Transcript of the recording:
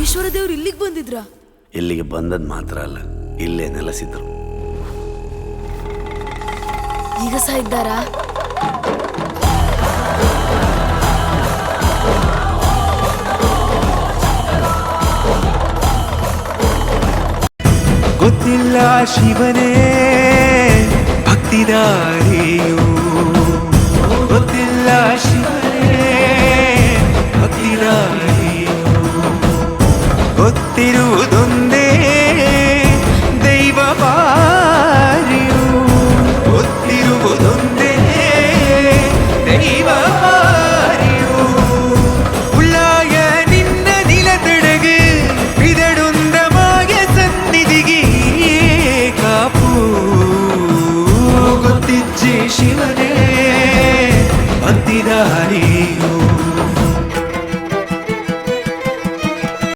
ಈಶ್ವರ ದೇವ್ರು ಇಲ್ಲಿಗೆ ಬಂದಿದ್ರ? ಇಲ್ಲಿಗೆ ಬಂದದ್ ಮಾತ್ರ ಅಲ್ಲ, ಇಲ್ಲೇ ನೆಲೆಸಿದ್ರು. ಈಗ ಸಹ ಇದ್ದಾರಾ? ಗೊತ್ತಿಲ್ಲ ಶಿವನೇ ಭಕ್ತಿದಾರಿಯು, ಗೊತ್ತಿಲ್ಲ ಶಿವನೇ ಭಕ್ತಿದಾರಿಯು, ಗೊತ್ತಿರುವುದು